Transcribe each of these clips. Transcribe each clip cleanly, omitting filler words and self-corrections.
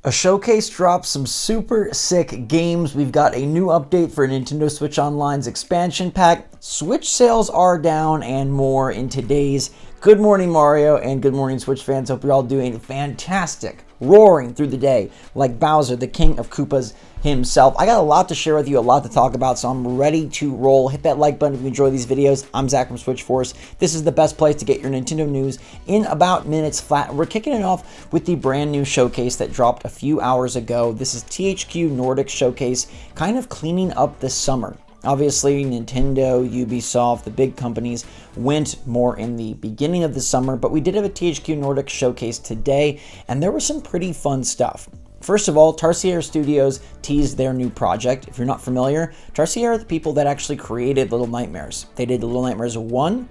A showcase dropped some super sick games. We've got a new update for Nintendo Switch Online's expansion pack. Switch sales are down and more in today's Good Morning Mario and Good Morning Switch fans. Hope you're all doing fantastic, roaring through the day like Bowser, the king of Koopas himself. I got a lot to share with you, a lot to talk about, so I'm ready to roll. Hit that like button if you enjoy these videos. I'm Zach from SwitchForce. This is the best place to get your Nintendo news in about minutes flat. We're kicking it off with the brand new showcase that dropped a few hours ago. This is THQ Nordic showcase, kind of cleaning up the summer. Obviously, Nintendo, Ubisoft, the big companies went more in the beginning of the summer, but we did have a THQ Nordic showcase today, and there was some pretty fun stuff. First of all, Tarsier Studios teased their new project. If you're not familiar, Tarsier are the people that actually created Little Nightmares. They did Little Nightmares 1,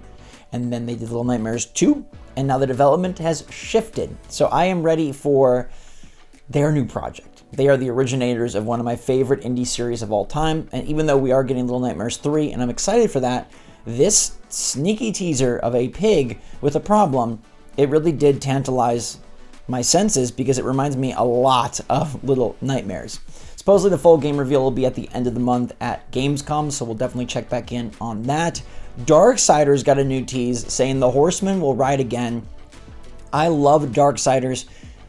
and then they did Little Nightmares 2, and now the development has shifted. So I am ready for their new project. They are the originators of one of my favorite indie series of all time, and even though we are getting Little Nightmares 3, and I'm excited for that, this sneaky teaser of a pig with a problem, it really did tantalize my senses because it reminds me a lot of Little Nightmares. Supposedly the full game reveal will be at the end of the month at Gamescom, so we'll definitely check back in on that. Darksiders got a new tease saying the Horsemen will ride again. I loved Darksiders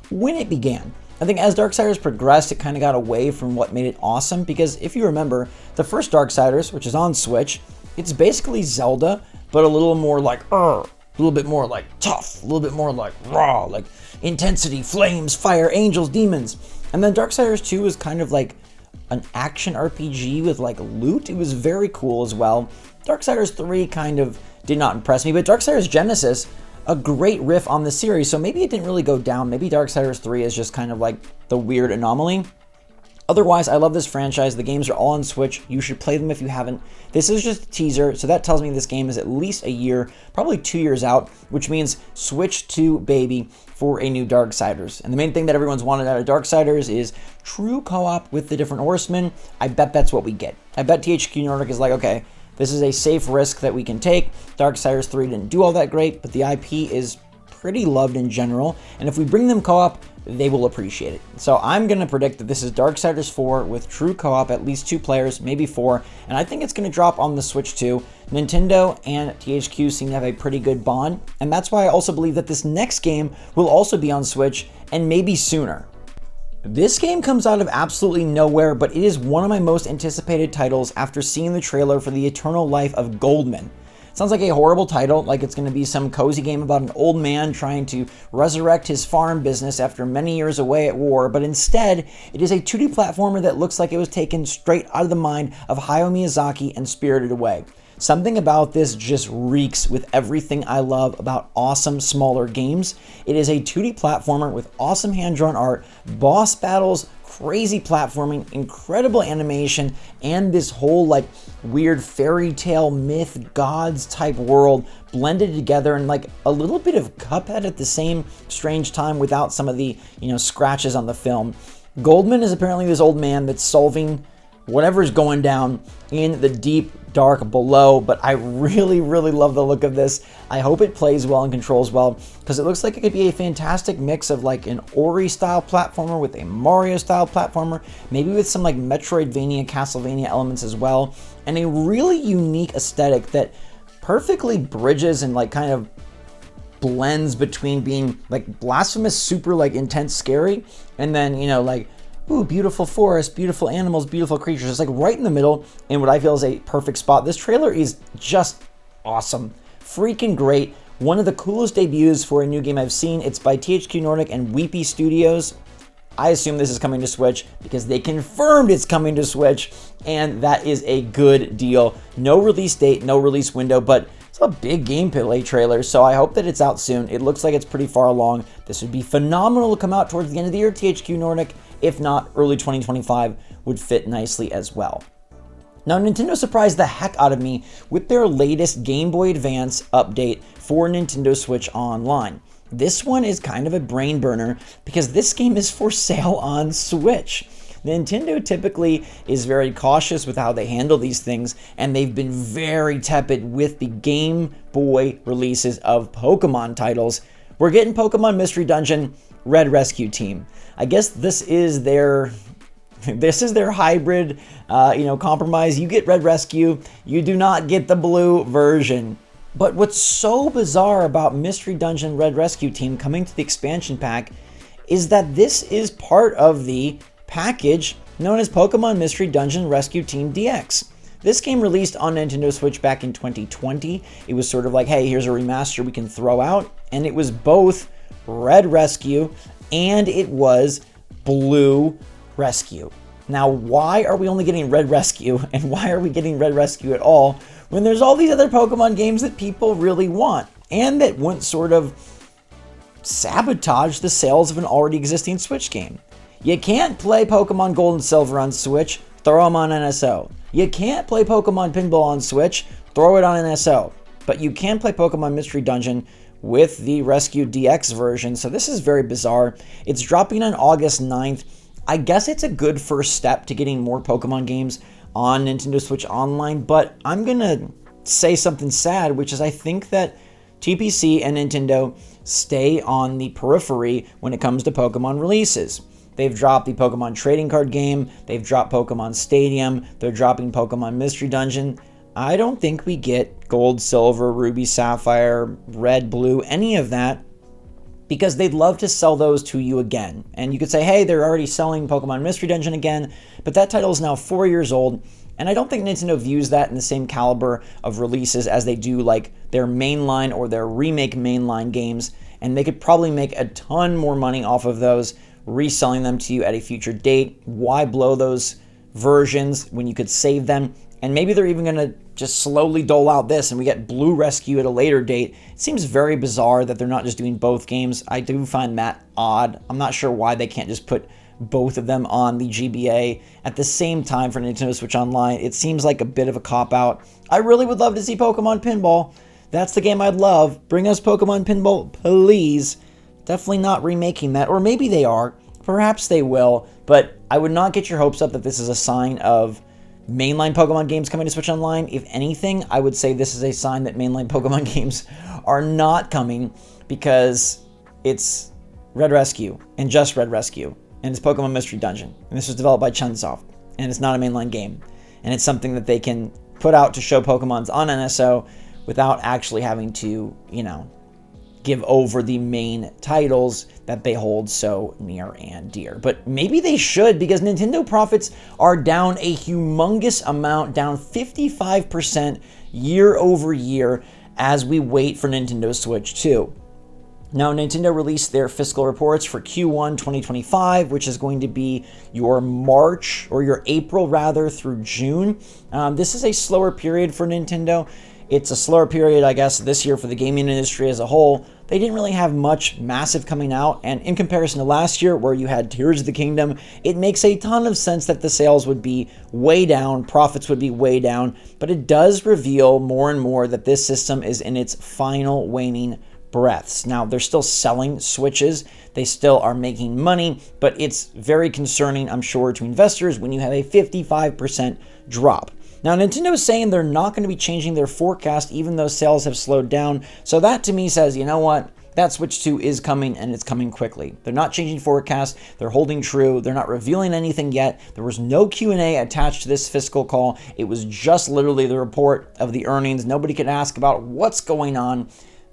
when it began. I think as Darksiders progressed, it kind of got away from what made it awesome, because if you remember, the first Darksiders, which is on Switch, it's basically Zelda, but a little more like, a little bit more like tough, a little bit more like raw, like intensity, flames, fire, angels, demons. And then Darksiders 2 is kind of like an action RPG with like loot. It was very cool as well. Darksiders 3 kind of did not impress me, but Darksiders Genesis, a great riff on the series, so maybe it didn't really go down. Maybe Darksiders 3 is just kind of like the weird anomaly. Otherwise, I love this franchise. The games are all on Switch. You should play them if you haven't. This is just a teaser, so that tells me this game is at least a year, probably 2 years out, which means Switch 2, baby, for a new Darksiders. And the main thing that everyone's wanted out of Darksiders is true co-op with the different Horsemen. I bet that's what we get. I bet THQ Nordic is like, okay, this is a safe risk that we can take. Darksiders 3 didn't do all that great, but the IP is pretty loved in general, and if we bring them co-op, they will appreciate it. So I'm going to predict that this is Darksiders 4 with true co-op, at least 2 players, maybe 4, and I think it's going to drop on the Switch too. Nintendo and THQ seem to have a pretty good bond, and that's why I also believe that this next game will also be on Switch, and maybe sooner. This game comes out of absolutely nowhere, but it is one of my most anticipated titles after seeing the trailer for The Eternal Life of Goldman. Sounds like a horrible title, like it's going to be some cozy game about an old man trying to resurrect his farm business after many years away at war, but instead, it is a 2D platformer that looks like it was taken straight out of the mind of Hayao Miyazaki and spirited away. Something about this just reeks with everything I love about awesome smaller games. It is a 2D platformer with awesome hand-drawn art, boss battles, crazy platforming, incredible animation, and this whole like weird fairy tale myth gods type world blended together, and like a little bit of Cuphead at the same strange time without some of the, scratches on the film. Goldman is apparently this old man that's solving whatever's going down in the deep dark below, but I really love the look of this. I hope it plays well and controls well, because it looks like it could be a fantastic mix of like an Ori style platformer with a Mario style platformer, maybe with some like Metroidvania, Castlevania elements as well, and a really unique aesthetic that perfectly bridges and like kind of blends between being like blasphemous, super like intense, scary, and then like, ooh, beautiful forest, beautiful animals, beautiful creatures. It's like right in the middle in what I feel is a perfect spot. This trailer is just awesome. Freaking great. One of the coolest debuts for a new game I've seen. It's by THQ Nordic and Weepy Studios. I assume this is coming to Switch because they confirmed it's coming to Switch, and that is a good deal. No release date, no release window, but it's a big gameplay trailer, so I hope that it's out soon. It looks like it's pretty far along. This would be phenomenal to come out towards the end of the year, THQ Nordic. If not, early 2025 would fit nicely as well. Now, Nintendo surprised the heck out of me with their latest Game Boy Advance update for Nintendo Switch Online. This one is kind of a brain burner because this game is for sale on Switch. Nintendo typically is very cautious with how they handle these things, and they've been very tepid with the Game Boy releases of Pokemon titles. We're getting Pokemon Mystery Dungeon. Red Rescue Team. I guess this is their hybrid, compromise. You get Red Rescue, you do not get the blue version. But what's so bizarre about Mystery Dungeon Red Rescue Team coming to the expansion pack is that this is part of the package known as Pokemon Mystery Dungeon Rescue Team DX. This game released on Nintendo Switch back in 2020. It was sort of like, hey, here's a remaster we can throw out. And it was both Red Rescue and it was Blue Rescue. Now, why are we only getting Red Rescue, and why are we getting Red Rescue at all when there's all these other Pokemon games that people really want and that wouldn't sort of sabotage the sales of an already existing Switch game? You can't play Pokemon Gold and Silver on Switch, throw them on NSO. You can't play Pokemon Pinball on Switch, throw it on NSO. But you can play Pokemon Mystery Dungeon with the Rescue DX version, so this is very bizarre. It's dropping on August 9th. I guess it's a good first step to getting more Pokemon games on Nintendo Switch Online, but I'm gonna say something sad, which is I think that TPC and Nintendo stay on the periphery when it comes to Pokemon releases. They've dropped the Pokemon trading card game, they've dropped Pokemon Stadium, they're dropping Pokemon Mystery Dungeon. I don't think we get Gold, Silver, Ruby, Sapphire, Red, Blue, any of that, because they'd love to sell those to you again. And you could say, hey, they're already selling Pokemon Mystery Dungeon again, but that title is now 4 years old, and I don't think Nintendo views that in the same caliber of releases as they do like their mainline or their remake mainline games, and they could probably make a ton more money off of those, reselling them to you at a future date. Why blow those versions when you could save them? And maybe they're even going to just slowly dole out this and we get Blue Rescue at a later date. It seems very bizarre that they're not just doing both games. I do find that odd. I'm not sure why they can't just put both of them on the GBA at the same time for Nintendo Switch Online. It seems like a bit of a cop-out. I really would love to see Pokemon Pinball. That's the game I'd love. Bring us Pokemon Pinball, please. Definitely not remaking that. Or maybe they are. Perhaps they will. But I would not get your hopes up that this is a sign of mainline Pokemon games coming to Switch Online. If anything, I would say this is a sign that mainline Pokemon games are not coming, because it's Red Rescue and just Red Rescue, and it's Pokemon Mystery Dungeon, and this was developed by Chunsoft, and it's not a mainline game, and it's something that they can put out to show Pokemons on NSO without actually having to, give over the main titles that they hold so near and dear. But maybe they should, because Nintendo profits are down a humongous amount, down 55% year over year as we wait for Nintendo Switch 2. Now, Nintendo released their fiscal reports for Q1 2025, which is going to be your March, or your April rather, through June. This is a slower period for Nintendo. It's a slower period, I guess, this year for the gaming industry as a whole. They didn't really have much massive coming out, and in comparison to last year where you had Tears of the Kingdom, it makes a ton of sense that the sales would be way down, profits would be way down, but it does reveal more and more that this system is in its final waning breaths. Now, they're still selling Switches, they still are making money, but it's very concerning, I'm sure, to investors when you have a 55% drop. Now, Nintendo is saying they're not going to be changing their forecast even though sales have slowed down. So that to me says, you know what? That Switch 2 is coming, and it's coming quickly. They're not changing forecasts. They're holding true. They're not revealing anything yet. There was no Q&A attached to this fiscal call. It was just literally the report of the earnings. Nobody could ask about what's going on.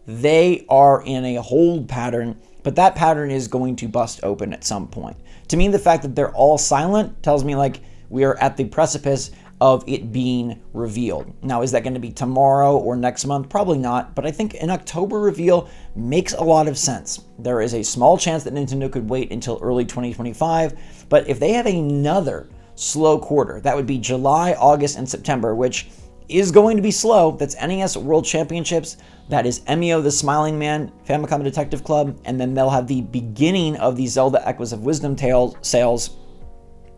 They are in a hold pattern, but that pattern is going to bust open at some point. To me, the fact that they're all silent tells me like we are at the precipice of it being revealed. Now, is that going to be tomorrow or next month? Probably not, but I think an October reveal makes a lot of sense. There is a small chance that Nintendo could wait until early 2025, but if they have another slow quarter, that would be July, August, and September, which is going to be slow. That's NES World Championships, that is Emio the Smiling Man, Famicom Detective Club, and then they'll have the beginning of the Zelda Echoes of Wisdom sales,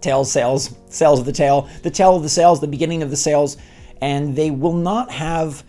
the tail of the sales, the beginning of the sales, and they will not have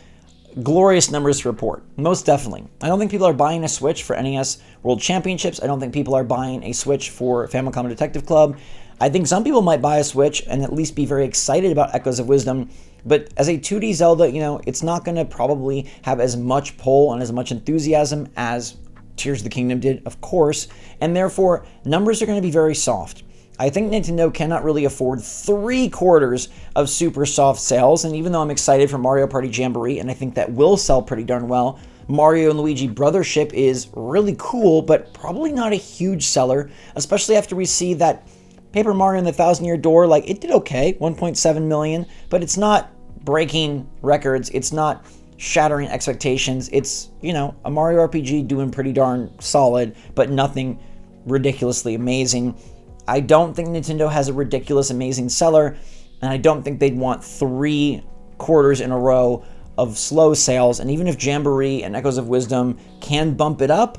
glorious numbers to report, most definitely. I don't think people are buying a Switch for NES World Championships. I don't think people are buying a Switch for Famicom Detective Club. I think some people might buy a Switch and at least be very excited about Echoes of Wisdom, but as a 2D Zelda, it's not going to probably have as much pull and as much enthusiasm as Tears of the Kingdom did, of course, and therefore numbers are going to be very soft. I think Nintendo cannot really afford 3 quarters of super soft sales, and even though I'm excited for Mario Party Jamboree, and I think that will sell pretty darn well, Mario and Luigi Brothership is really cool, but probably not a huge seller, especially after we see that Paper Mario and the Thousand Year Door, like, it did okay, 1.7 million, but it's not breaking records, it's not shattering expectations, it's, a Mario RPG doing pretty darn solid, but nothing ridiculously amazing. I don't think Nintendo has a ridiculous amazing seller, and I don't think they'd want 3 quarters in a row of slow sales, and even if Jamboree and Echoes of Wisdom can bump it up,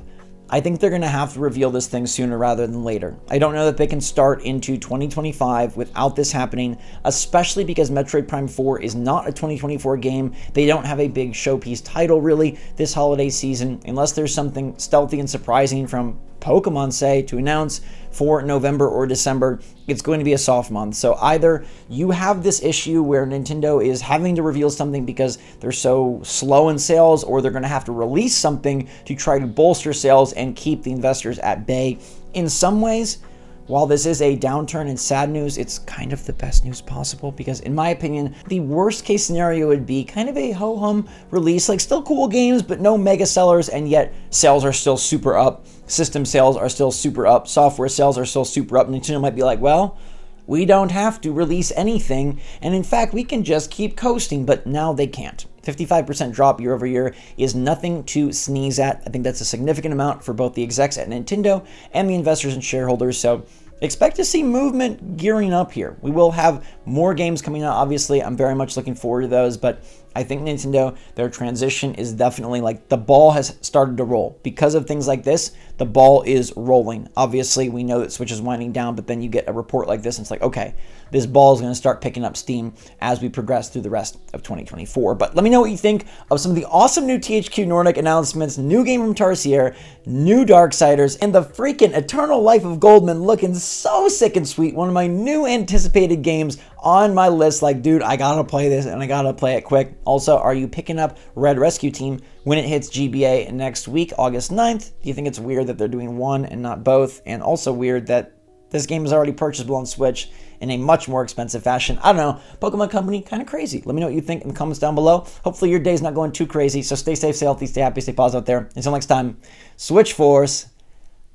I think they're going to have to reveal this thing sooner rather than later. I don't know that they can start into 2025 without this happening, especially because Metroid Prime 4 is not a 2024 game. They don't have a big showpiece title really this holiday season, unless there's something stealthy and surprising from Pokemon, say, to announce for November or December. It's going to be a soft month. So either you have this issue where Nintendo is having to reveal something because they're so slow in sales, or they're going to have to release something to try to bolster sales and keep the investors at bay. In some ways, while this is a downturn and sad news, it's kind of the best news possible, because in my opinion, the worst case scenario would be kind of a ho-hum release, like still cool games, but no mega sellers, and yet sales are still super up. System sales are still super up. Software sales are still super up. Nintendo might be like, well, we don't have to release anything, and in fact, we can just keep coasting, but now they can't. 55% drop year over year is nothing to sneeze at. I think that's a significant amount for both the execs at Nintendo and the investors and shareholders, so expect to see movement gearing up here. We will have more games coming out, obviously. I'm very much looking forward to those, but I think Nintendo, their transition is definitely like the ball has started to roll. Because of things like this, the ball is rolling. Obviously, we know that Switch is winding down, but then you get a report like this and it's like, okay, this ball is going to start picking up steam as we progress through the rest of 2024. But let me know what you think of some of the awesome new THQ Nordic announcements, new game from Tarsier, new Darksiders, and the freaking Eternal Life of Goldman looking so sick and sweet. One of my new anticipated games on my list. Like, dude, I gotta play this and I gotta play it quick. Also, are you picking up Red Rescue Team when it hits GBA next week, August 9th? Do you think it's weird that they're doing one and not both? And also weird that this game is already purchasable on Switch in a much more expensive fashion. I don't know. Pokemon Company, kind of crazy. Let me know what you think in the comments down below. Hopefully your day's not going too crazy. So stay safe, stay healthy, stay happy, stay positive out there. Until next time, SwitchForce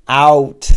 out.